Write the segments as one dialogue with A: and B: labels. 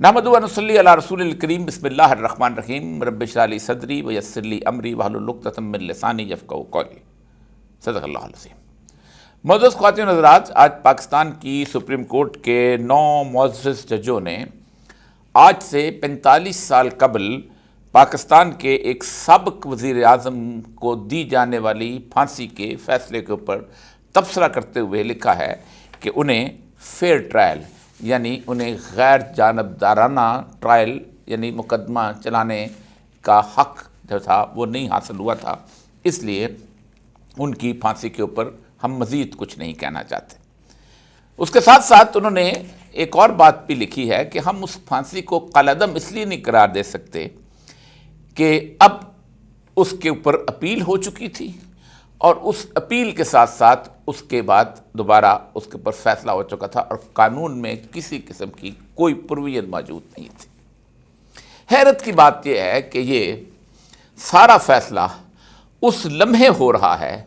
A: نحمدہ و نصلی علی رسول الکریم بسم اللہ الرحمن الرحیم رب اشرح لی صدری ویسر لی امری واحلل عقدۃ من لسانی یفقہوا قولی صدق اللہ العظیم۔ معزز خواتین و حضرات، آج پاکستان کی سپریم کورٹ کے 9 معزز ججوں نے آج سے 45 سال قبل پاکستان کے ایک سابق وزیر اعظم کو دی جانے والی پھانسی کے فیصلے کے اوپر تبصرہ کرتے ہوئے لکھا ہے کہ انہیں فیئر ٹرائل یعنی انہیں غیر جانبدارانہ ٹرائل یعنی مقدمہ چلانے کا حق جو تھا وہ نہیں حاصل ہوا تھا، اس لیے ان کی پھانسی کے اوپر ہم مزید کچھ نہیں کہنا چاہتے۔ اس کے ساتھ ساتھ انہوں نے ایک اور بات بھی لکھی ہے کہ ہم اس پھانسی کو قلعدم اس لیے نہیں قرار دے سکتے کہ اب اس کے اوپر اپیل ہو چکی تھی اور اس اپیل کے ساتھ ساتھ اس کے بعد دوبارہ اس کے اوپر فیصلہ ہو چکا تھا اور قانون میں کسی قسم کی کوئی پروویژن موجود نہیں تھی۔ حیرت کی بات یہ ہے کہ یہ سارا فیصلہ اس لمحے ہو رہا ہے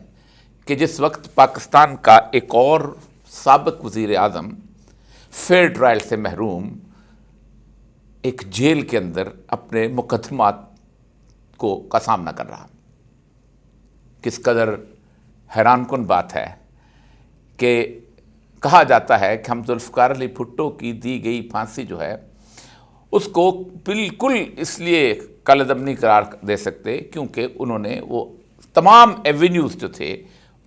A: کہ جس وقت پاکستان کا ایک اور سابق وزیر اعظم فیئر ٹرائل سے محروم ایک جیل کے اندر اپنے مقدمات کا سامنا کر رہا۔ کس قدر حیران کن بات ہے کہ کہا جاتا ہے کہ ہم ذوالفقار علی بھٹو کی دی گئی پھانسی جو ہے اس کو بالکل اس لیے قلعدم نہیں قرار دے سکتے کیونکہ انہوں نے وہ تمام ایونیوز جو تھے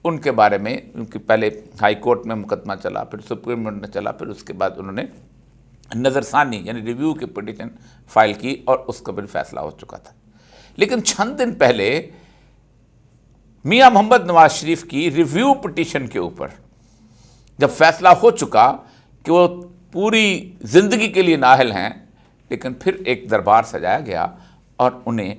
A: ان کے بارے میں، کیونکہ پہلے ہائی کورٹ میں مقدمہ چلا، پھر سپریم کورٹ میں چلا، پھر اس کے بعد انہوں نے نظر ثانی یعنی ریویو کی پٹیشن فائل کی اور اس کا بھی فیصلہ ہو چکا تھا۔ لیکن چند دن پہلے میاں محمد نواز شریف کی ریویو پٹیشن کے اوپر جب فیصلہ ہو چکا کہ وہ پوری زندگی کے لیے نااہل ہیں، لیکن پھر ایک دربار سجایا گیا اور انہیں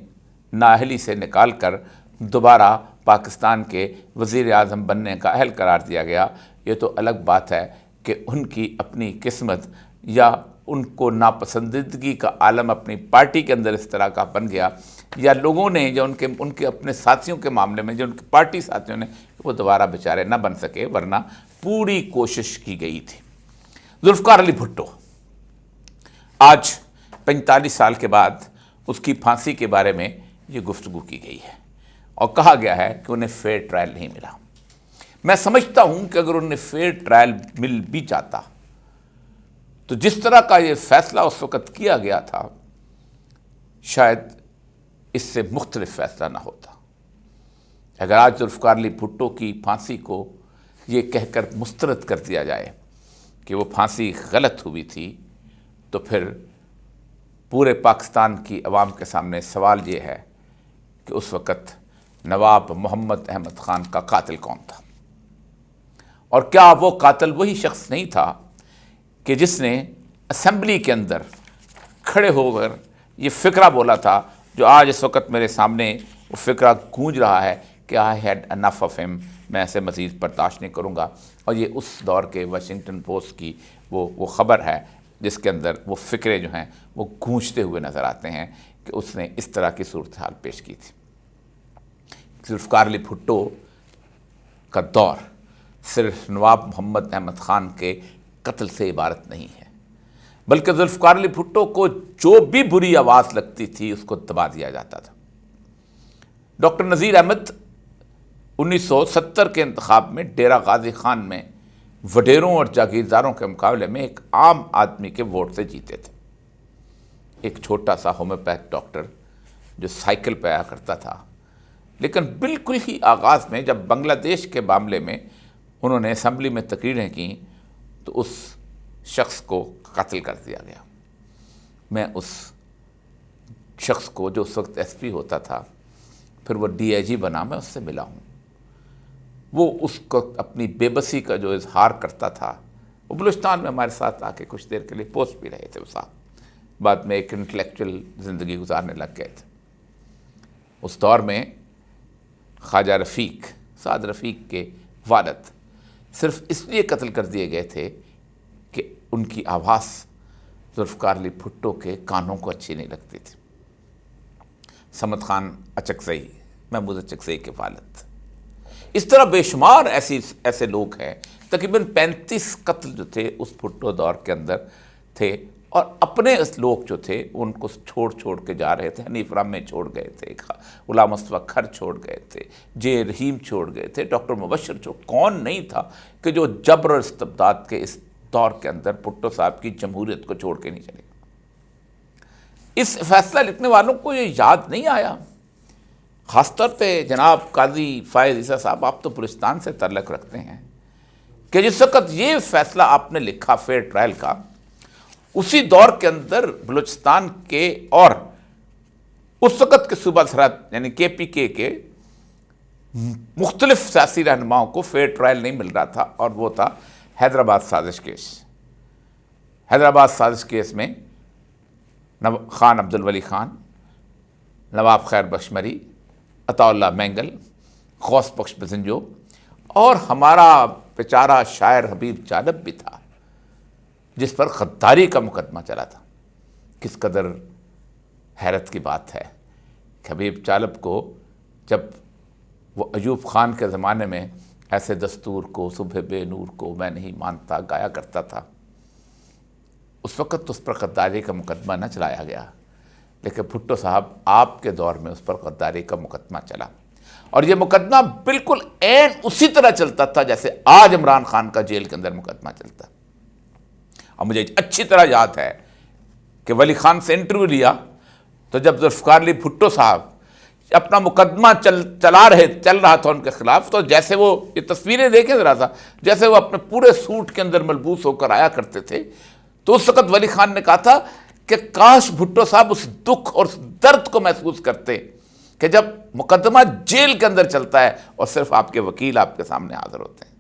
A: نااہلی سے نکال کر دوبارہ پاکستان کے وزیر اعظم بننے کا اہل قرار دیا گیا۔ یہ تو الگ بات ہے کہ ان کی اپنی قسمت یا ان کو ناپسندیدگی کا عالم اپنی پارٹی کے اندر اس طرح کا بن گیا، یا لوگوں نے یا ان کے اپنے ساتھیوں کے معاملے میں جو ان کے پارٹی ساتھیوں نے وہ دوبارہ بیچارے نہ بن سکے، ورنہ پوری کوشش کی گئی تھی۔ ذوالفقار علی بھٹو آج 45 سال کے بعد اس کی پھانسی کے بارے میں یہ گفتگو کی گئی ہے اور کہا گیا ہے کہ انہیں فیئر ٹرائل نہیں ملا۔ میں سمجھتا ہوں کہ اگر انہیں فیئر ٹرائل مل بھی جاتا تو جس طرح کا یہ فیصلہ اس وقت کیا گیا تھا شاید اس سے مختلف فیصلہ نہ ہوتا۔ اگر آج ذوالفقار علی بھٹو کی پھانسی کو یہ کہہ کر مسترد کر دیا جائے کہ وہ پھانسی غلط ہوئی تھی تو پھر پورے پاکستان کی عوام کے سامنے سوال یہ ہے کہ اس وقت نواب محمد احمد خان کا قاتل کون تھا، اور کیا وہ قاتل وہی شخص نہیں تھا کہ جس نے اسمبلی کے اندر کھڑے ہو کر یہ فقرہ بولا تھا جو آج اس وقت میرے سامنے وہ فقرہ گونج رہا ہے کہ I had enough of him، میں ایسے مزید برداشت نہیں کروں گا، اور یہ اس دور کے واشنگٹن پوسٹ کی وہ خبر ہے جس کے اندر وہ فقرے جو ہیں وہ گونجتے ہوئے نظر آتے ہیں کہ اس نے اس طرح کی صورتحال پیش کی تھی۔ ذوالفقار علی بھٹو کا دور صرف نواب محمد احمد خان کے قتل سے عبارت نہیں ہے، بلکہ ذوالفقار علی بھٹو کو جو بھی بری آواز لگتی تھی اس کو دبا دیا جاتا تھا۔ ڈاکٹر نذیر احمد 1970 کے انتخاب میں ڈیرہ غازی خان میں وڈیروں اور جاگیرداروں کے مقابلے میں ایک عام آدمی کے ووٹ سے جیتے تھے۔ ایک چھوٹا سا ہومیوپیتھ ڈاکٹر جو سائیکل پہ آیا کرتا تھا، لیکن بالکل ہی آغاز میں جب بنگلہ دیش کے معاملے میں انہوں نے اسمبلی میں تقریریں کیں تو اس شخص کو قتل کر دیا گیا۔ میں اس شخص کو جو اس وقت ایس پی ہوتا تھا، پھر وہ ڈی آئی جی بنا، میں اس سے ملا ہوں۔ وہ اس کو اپنی بے بسی کا جو اظہار کرتا تھا، وہ بلوچستان میں ہمارے ساتھ آ کے کچھ دیر کے لیے پوسٹ بھی رہے تھے، وہ صاحب بعد میں ایک انٹلیکچوئل زندگی گزارنے لگ گئے تھے۔ اس دور میں خواجہ رفیق، سعد رفیق کے والد صرف اس لیے قتل کر دیے گئے تھے کہ ان کی آواز ذوالفقار علی بھٹو کے کانوں کو اچھی نہیں لگتی تھی۔ صمد خان اچکزئی، محمود اچکزئی کے والد، اس طرح بے شمار ایسے لوگ ہیں، تقریباً 35 قتل جو تھے اس بھٹو دور کے اندر تھے، اور اپنے لوگ جو تھے ان کو چھوڑ کے جا رہے تھے. حنیف رحمانی چھوڑ گئے تھے, غلام مصطفیٰ کھر چھوڑ گئے تھے, جے رحیم چھوڑ گئے تھے, ڈاکٹر مبشر کون نہیں تھا کہ جو جبر اور استبداد کے اس دور کے اندر بھٹو صاحب کی جمہوریت کو چھوڑ کے نہیں چلے. اس فیصلہ لکھنے والوں کو یہ یاد نہیں آیا, خاص طور پہ جناب قاضی فائز عیسیٰ صاحب, آپ تو بلوچستان سے تعلق رکھتے ہیں, کہ جس وقت یہ فیصلہ آپ نے لکھا فیئر ٹرائل کا, اسی دور کے اندر بلوچستان کے اور اس وقت کے صوبہ سرحد یعنی کے پی کے مختلف سیاسی رہنماؤں کو فیئر ٹرائل نہیں مل رہا تھا, اور وہ تھا حیدرآباد سازش کیس. حیدرآباد سازش کیس میں خان عبدالولی خان, نواب خیر بخش مری, عطا اللہ مینگل, غوث بخش بزنجو اور ہمارا بیچارہ شاعر حبیب چالب بھی تھا, جس پر غداری کا مقدمہ چلا تھا. کس قدر حیرت کی بات ہے کہ حبیب چالب کو جب وہ ایوب خان کے زمانے میں ایسے دستور کو صبح بے نور کو میں نہیں مانتا گایا کرتا تھا, اس وقت اس پر غداری کا مقدمہ نہ چلایا گیا, لیکن بھٹو صاحب آپ کے دور میں اس پر غداری کا مقدمہ چلا, اور یہ مقدمہ بالکل عین اسی طرح چلتا تھا جیسے آج عمران خان کا جیل کے اندر مقدمہ چلتا. اور مجھے اچھی طرح یاد ہے کہ ولی خان سے انٹرویو لیا تو جب ذوالفقار علی بھٹو صاحب اپنا مقدمہ چل رہا تھا ان کے خلاف, تو جیسے وہ یہ تصویریں دیکھیں ذرا سا, جیسے وہ اپنے پورے سوٹ کے اندر ملبوس ہو کر آیا کرتے تھے, تو اس وقت ولی خان نے کہا تھا کہ کاش بھٹو صاحب اس دکھ اور اس درد کو محسوس کرتے کہ جب مقدمہ جیل کے اندر چلتا ہے اور صرف آپ کے وکیل آپ کے سامنے حاضر ہوتے ہیں,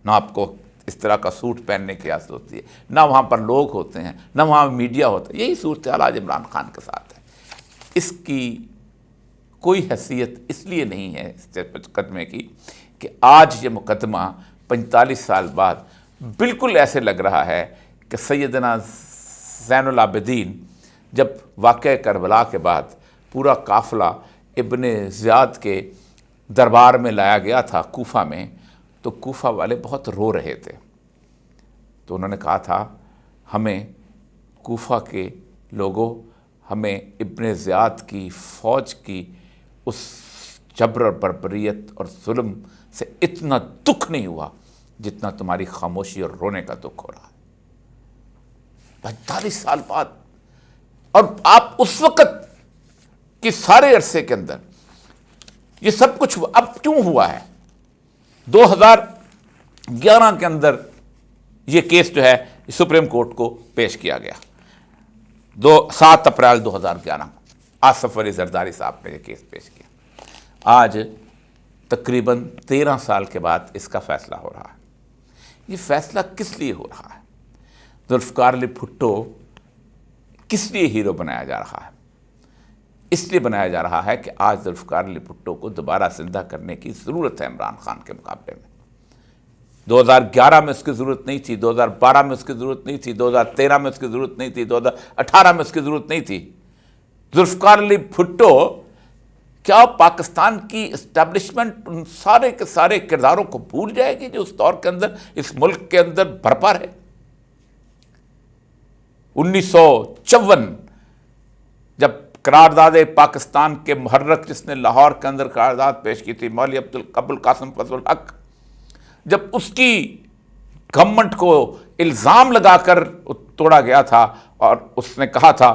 A: نہ آپ کو اس طرح کا سوٹ پہننے کی اجازت ہوتی ہے, نہ وہاں پر لوگ ہوتے ہیں, نہ وہاں میڈیا ہوتا ہے. یہی صورتحال آج عمران خان کے ساتھ ہے. اس کی کوئی حیثیت اس لیے نہیں ہے اس مقدمے کی کہ آج یہ مقدمہ 45 سال بعد بالکل ایسے لگ رہا ہے کہ سیدنا زین العابدین جب واقعہ کربلا کے بعد پورا قافلہ ابن زیاد کے دربار میں لایا گیا تھا کوفہ میں, تو کوفہ والے بہت رو رہے تھے, تو انہوں نے کہا تھا ہمیں کوفہ کے لوگوں, ہمیں ابن زیاد کی فوج کی اس جبر اور بربریت اور ظلم سے اتنا دکھ نہیں ہوا جتنا تمہاری خاموشی اور رونے کا دکھ ہو رہا ہے 45 سال بعد. اور آپ اس وقت کے سارے عرصے کے اندر یہ سب کچھ اب کیوں ہوا ہے؟ 2011 کے اندر یہ کیس جو ہے سپریم کورٹ کو پیش کیا گیا, 7 اپریل 2011 آصف علی زرداری صاحب نے یہ کیس پیش کیا. آج تقریباً 13 سال کے بعد اس کا فیصلہ ہو رہا ہے. یہ فیصلہ کس لیے ہو رہا ہے؟ ذوالفقار علی بھٹو کس لیے ہیرو بنایا جا رہا ہے؟ اس لیے بنایا جا رہا ہے کہ آج ذوالفقار علی بھٹو کو دوبارہ زندہ کرنے کی ضرورت ہے عمران خان کے مقابلے میں. 2011 میں اس کی ضرورت نہیں تھی, 2012 میں اس کی ضرورت نہیں تھی, 2013 میں اس کی ضرورت نہیں تھی, 2018 میں اس کی ضرورت نہیں تھی. ذوالفقار علی بھٹو کیا پاکستان کی اسٹیبلشمنٹ ان سارے کے سارے کرداروں کو بھول جائے گی جو اس دور کے اندر اس ملک کے اندر بھرپا رہے؟ 1954 جب قرارداد پاکستان کے محرک جس نے لاہور کے اندر قرارداد پیش کی تھی, مولوی ابوالقاسم فضل الحق, جب اس کی گورنمنٹ کو الزام لگا کر توڑا گیا تھا اور اس نے کہا تھا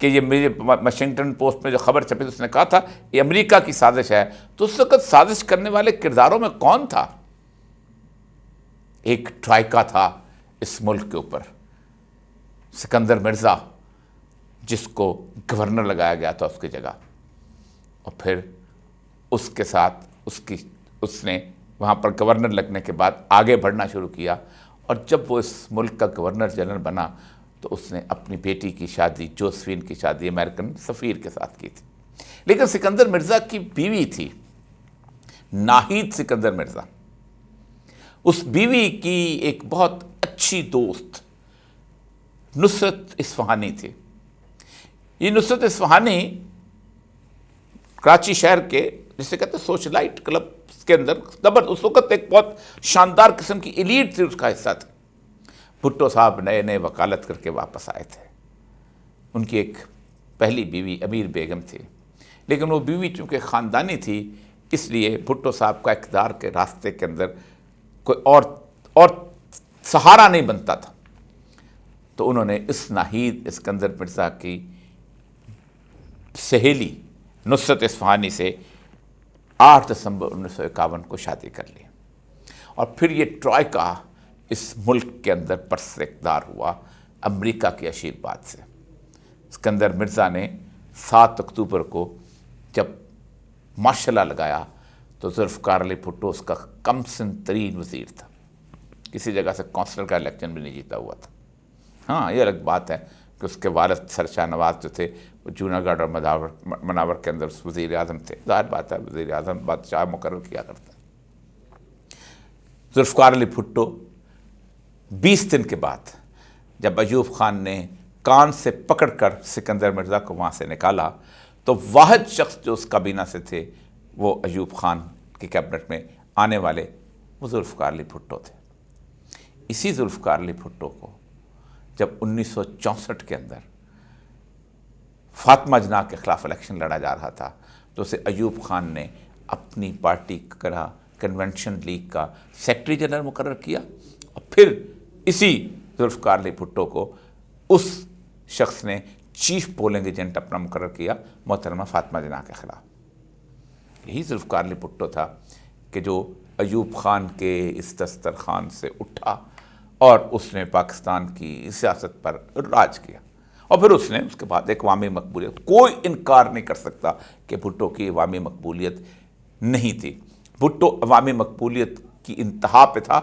A: کہ یہ میرے واشنگٹن پوسٹ میں جو خبر چھپی اس نے کہا تھا یہ امریکہ کی سازش ہے, تو اس وقت سازش کرنے والے کرداروں میں کون تھا؟ ایک ٹرائیکا تھا اس ملک کے اوپر, سکندر مرزا, جس کو گورنر لگایا گیا تھا اس کی جگہ, اور پھر اس کے ساتھ اس نے وہاں پر گورنر لگنے کے بعد آگے بڑھنا شروع کیا, اور جب وہ اس ملک کا گورنر جنرل بنا تو اس نے اپنی بیٹی کی شادی, جوزفین کی شادی امریکن سفیر کے ساتھ کی تھی. لیکن سکندر مرزا کی بیوی تھی ناہید سکندر مرزا, اس بیوی کی ایک بہت اچھی دوست نصرت اصفہانی تھی. یہ نصرت اصفہانی کراچی شہر کے جسے کہتے ہیں سوشلائٹ کلب کے اندر اس وقت ایک بہت شاندار قسم کی ایلیٹ تھی, اس کا حصہ تھا. بھٹو صاحب نئے نئے وکالت کر کے واپس آئے تھے. ان کی ایک پہلی بیوی امیر بیگم تھی، لیکن وہ بیوی چونکہ خاندانی تھی اس لیے بھٹو صاحب کا اقتدار کے راستے کے اندر کوئی اور سہارا نہیں بنتا تھا. تو انہوں نے اس ناہید اسکندر مرزا کی سہیلی نصرت اصفہانی سے 8 دسمبر 1951 کو شادی کر لی، اور پھر یہ ٹرائیکا اس ملک کے اندر پرس اقتدار ہوا امریکہ کے آشیرواد سے. اسکندر مرزا نے 7 اکتوبر کو جب ماشاء اللہ لگایا تو ذوالفقار علی بھٹو اس کا کم سن ترین وزیر تھا، کسی جگہ سے کونسلر کا الیکشن بھی نہیں جیتا ہوا تھا. ہاں یہ الگ بات ہے کہ اس کے والد سر شاہ نواز جو تھے وہ جوناگڑھ اور مناور کے اندر وزیر اعظم تھے. ظاہر بات ہے وزیر اعظم بادشاہ مقرر کیا کرتا ہے. ذوالفقار علی بھٹو 20 دن کے بعد جب ایوب خان نے کان سے پکڑ کر سکندر مرزا کو وہاں سے نکالا تو واحد شخص جو اس کابینہ سے تھے وہ ایوب خان کی کیبنٹ میں آنے والے وہ ذوالفقار علی بھٹو تھے. اسی ذوالفقار علی بھٹو کو جب 1964 کے اندر فاطمہ جناح کے خلاف الیکشن لڑا جا رہا تھا تو اسے ایوب خان نے اپنی پارٹی کا کنونشن لیگ کا سیکرٹری جنرل مقرر کیا، اور پھر اسی ذوالفقار علی بھٹو کو اس شخص نے چیف پولنگ ایجنٹ اپنا مقرر کیا محترمہ فاطمہ جناح کے خلاف. یہی ذوالفقار علی بھٹو تھا کہ جو ایوب خان کے اس دسترخوان سے اٹھا اور اس نے پاکستان کی سیاست پر راج کیا، اور پھر اس نے اس کے بعد ایک عوامی مقبولیت، کوئی انکار نہیں کر سکتا کہ بھٹو کی عوامی مقبولیت نہیں تھی. بھٹو عوامی مقبولیت کی انتہا پہ تھا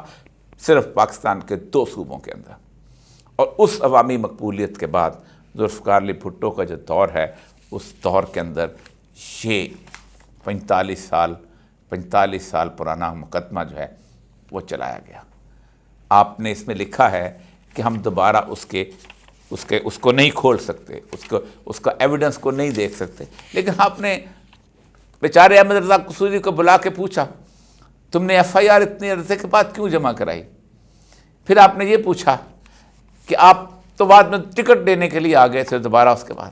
A: صرف پاکستان کے 2 صوبوں کے اندر، اور اس عوامی مقبولیت کے بعد ذوالفقار علی بھٹو کا جو دور ہے اس دور کے اندر یہ 45 سال پرانا مقدمہ جو ہے وہ چلایا گیا. آپ نے اس میں لکھا ہے کہ ہم دوبارہ اس کو نہیں کھول سکتے، اس کا ایویڈنس کو نہیں دیکھ سکتے، لیکن آپ نے بیچارے احمد رضا قصوری کو بلا کے پوچھا تم نے ایف آئی آر اتنی عرصے کے بعد کیوں جمع کرائی؟ پھر آپ نے یہ پوچھا کہ آپ تو بعد میں ٹکٹ دینے کے لیے آ گئے تھے دوبارہ اس کے بعد.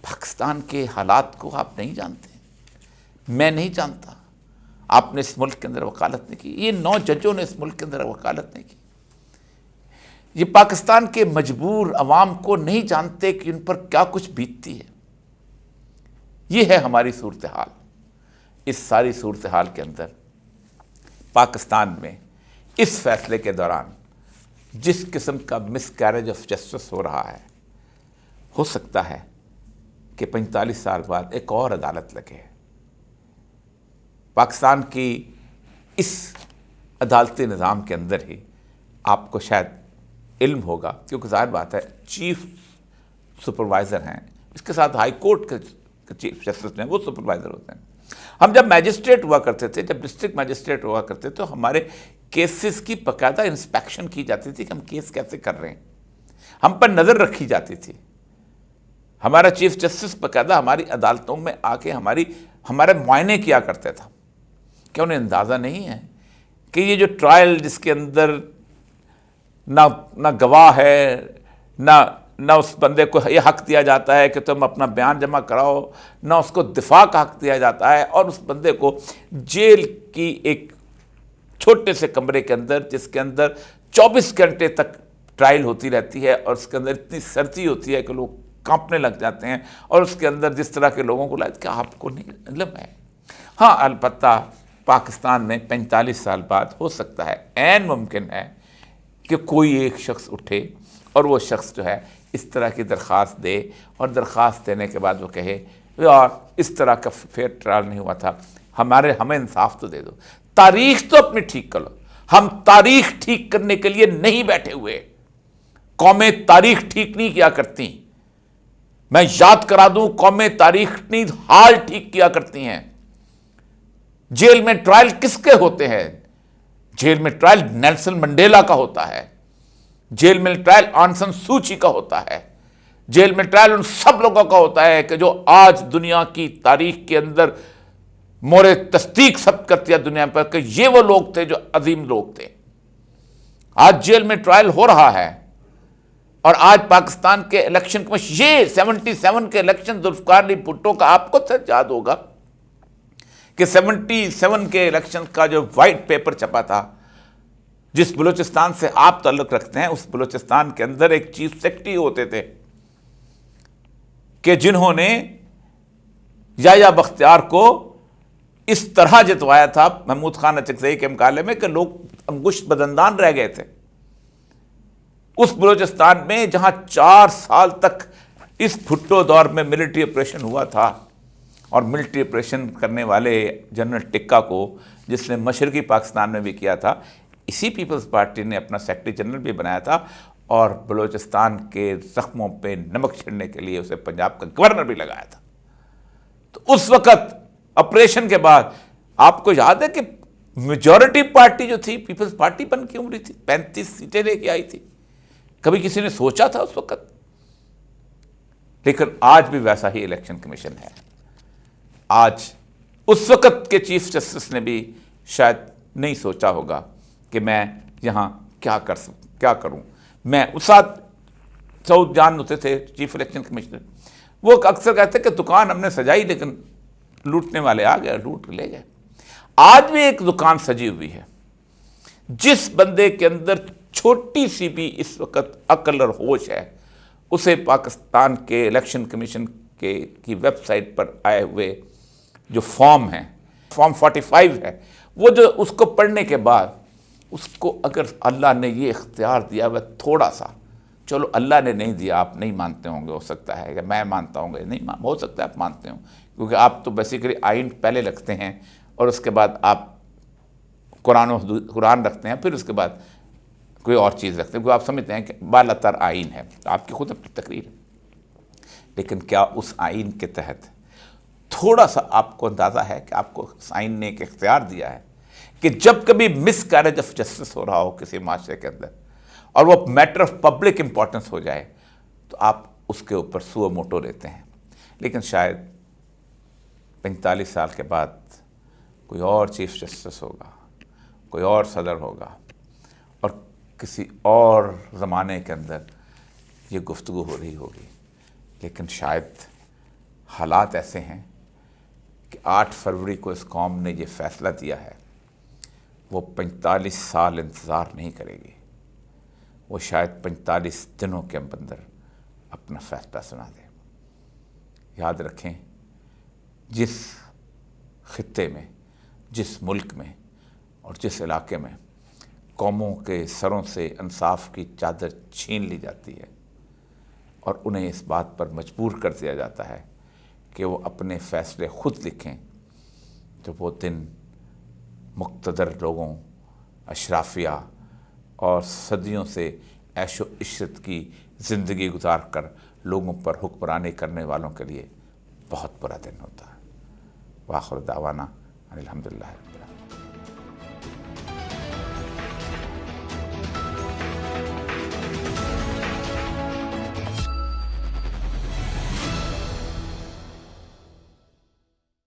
A: پاکستان کے حالات کو آپ نہیں جانتے، میں نہیں جانتا. آپ نے اس ملک کے اندر وکالت نہیں کی، یہ 9 ججوں نے اس ملک کے اندر وکالت نہیں کی. یہ پاکستان کے مجبور عوام کو نہیں جانتے کہ ان پر کیا کچھ بیتتی ہے. یہ ہے ہماری صورتحال. اس ساری صورتحال کے اندر پاکستان میں اس فیصلے کے دوران جس قسم کا مس کیریج آف جسٹس ہو رہا ہے، ہو سکتا ہے کہ 45 سال بعد ایک اور عدالت لگے. پاکستان کی اس عدالتی نظام کے اندر ہی آپ کو شاید علم ہوگا، کیونکہ ظاہر بات ہے چیف سپروائزر ہیں، اس کے ساتھ ہائی کورٹ کے چیف جسٹس ہیں وہ سپروائزر ہوتے ہیں. ہم جب میجسٹریٹ ہوا کرتے تھے، جب ڈسٹرکٹ میجسٹریٹ ہوا کرتے تو ہمارے کیسز کی باقاعدہ انسپیکشن کی جاتی تھی کہ ہم کیس کیسے کر رہے ہیں، ہم پر نظر رکھی جاتی تھی. ہمارا چیف جسٹس باقاعدہ ہماری عدالتوں میں آ کے ہمارے معائنے کیا کرتے تھا. کیا انہیں اندازہ نہیں ہے کہ یہ جو ٹرائل جس کے اندر نہ گواہ ہے نہ اس بندے کو یہ حق دیا جاتا ہے کہ تم اپنا بیان جمع کراؤ، نہ اس کو دفاع کا حق دیا جاتا ہے، اور اس بندے کو جیل کی ایک چھوٹے سے کمرے کے اندر جس کے اندر 24 گھنٹے تک ٹرائل ہوتی رہتی ہے، اور اس کے اندر اتنی سردی ہوتی ہے کہ لوگ کانپنے لگ جاتے ہیں، اور اس کے اندر جس طرح کے لوگوں کو لگتا ہے کہ آپ کو نہیں علم ہے. ہاں البتہ پاکستان میں 45 سال بعد ہو سکتا ہے، عین ممکن ہے کہ کوئی ایک شخص اٹھے اور وہ شخص جو ہے اس طرح کی درخواست دے، اور درخواست دینے کے بعد وہ کہے یار اس طرح کا فیئر ٹرائل نہیں ہوا تھا، ہمیں انصاف تو دے دو. تاریخ تو اپنی ٹھیک کر لو. ہم تاریخ ٹھیک کرنے کے لیے نہیں بیٹھے ہوئے. قومیں تاریخ ٹھیک نہیں کیا کرتی. میں یاد کرا دوں، قومیں تاریخ نہیں حال ٹھیک کیا کرتی ہیں. جیل میں ٹرائل کس کے ہوتے ہیں؟ جیل میں ٹرائل نیلسن منڈیلا کا ہوتا ہے، جیل میں ٹرائل آن سان سو چی کا ہوتا ہے، جیل میں ٹرائل ان سب لوگوں کا ہوتا ہے کہ جو آج دنیا کی تاریخ کے اندر مورِ تصدیق ثبت کرتی ہے دنیا پر کہ یہ وہ لوگ تھے جو عظیم لوگ تھے. آج جیل میں ٹرائل ہو رہا ہے، اور آج پاکستان کے الیکشن کمیشن، یہ 77 کے الیکشن ذوالفقار علی بھٹو کا آپ کو سچ یاد ہوگا کہ 77 کے الیکشن کا جو وائٹ پیپر چھپا تھا، جس بلوچستان سے آپ تعلق رکھتے ہیں، اس بلوچستان کے اندر ایک چیف سیکرٹری ہوتے تھے کہ جنہوں نے یحییٰ بختیار کو اس طرح جتوایا تھا محمود خان اچکزئی کے مقابلے میں کہ لوگ انگشت بدندان رہ گئے تھے۔ اس بلوچستان میں جہاں 4 سال تک اس بھٹو دور میں ملٹری آپریشن ہوا تھا، اور ملٹری آپریشن کرنے والے جنرل ٹکا کو، جس نے مشرقی پاکستان میں بھی کیا تھا، اسی پیپلز پارٹی نے اپنا سیکرٹری جنرل بھی بنایا تھا، اور بلوچستان کے زخموں پہ نمک چھڑنے کے لیے اسے پنجاب کا گورنر بھی لگایا تھا۔ تو اس وقت آپریشن کے بعد آپ کو یاد ہے کہ میجورٹی پارٹی جو تھی پیپلز پارٹی بن کے ابھری تھی، 35 سیٹیں لے کے آئی تھی۔ کبھی کسی نے سوچا تھا اس وقت؟ لیکن آج بھی ویسا ہی الیکشن کمیشن ہے۔ آج اس وقت کے چیف جسٹس نے بھی شاید نہیں سوچا ہوگا کہ میں یہاں کیا کروں۔ میں اساتھ سعود جان ہوتے تھے چیف الیکشن کمیشنر، وہ اکثر کہتے کہ دکان ہم نے سجائی لیکن لوٹنے والے آ گئے، لوٹ لے گئے۔ آج بھی ایک دکان سجی ہوئی ہے۔ جس بندے کے اندر چھوٹی سی بھی اس وقت عقل اور ہوش ہے، اسے پاکستان کے الیکشن کمیشن کی ویب سائٹ پر آئے ہوئے جو فارم ہیں، فارم 45 ہے، وہ جو اس کو پڑھنے کے بعد اس کو اگر اللہ نے یہ اختیار دیا وہ تھوڑا سا، چلو اللہ نے نہیں دیا، آپ نہیں مانتے ہوں گے، ہو سکتا ہے کہ میں مانتا ہوں گے، نہیں ہو سکتا ہے آپ مانتے ہوں، کیونکہ آپ تو بیسیکلی آئین پہلے رکھتے ہیں اور اس کے بعد آپ قرآن رکھتے ہیں، پھر اس کے بعد کوئی اور چیز رکھتے ہیں، کیونکہ آپ سمجھتے ہیں کہ بالا تر آئین ہے، آپ کی خود اپنی تقریر ہے۔ لیکن کیا اس آئین کے تحت تھوڑا سا آپ کو اندازہ ہے کہ آپ کو اس آئین نے ایک اختیار دیا ہے کہ جب کبھی مس کیریج آف جسٹس ہو رہا ہو کسی معاشرے کے اندر، اور وہ میٹر آف پبلک امپورٹنس ہو جائے، تو آپ اس کے اوپر سو موٹو لیتے ہیں۔ لیکن شاید 45 سال کے بعد کوئی اور چیف جسٹس ہوگا، کوئی اور صدر ہوگا، اور کسی اور زمانے کے اندر یہ گفتگو ہو رہی ہوگی۔ لیکن شاید حالات ایسے ہیں کہ 8 فروری کو اس قوم نے یہ فیصلہ دیا ہے، وہ 45 سال انتظار نہیں کرے گی، وہ شاید 45 دنوں کے اندر اپنا فیصلہ سنا دے۔ یاد رکھیں، جس خطے میں، جس ملک میں اور جس علاقے میں قوموں کے سروں سے انصاف کی چادر چھین لی جاتی ہے اور انہیں اس بات پر مجبور کر دیا جاتا ہے کہ وہ اپنے فیصلے خود لکھیں، تو وہ دن مقتدر لوگوں، اشرافیہ اور صدیوں سے عیش و عشرت کی زندگی گزار کر لوگوں پر حکمرانی کرنے والوں کے لیے بہت برا دن ہوتا ہے۔ وآخر دعوانا ان الحمدللہ رب العالمین۔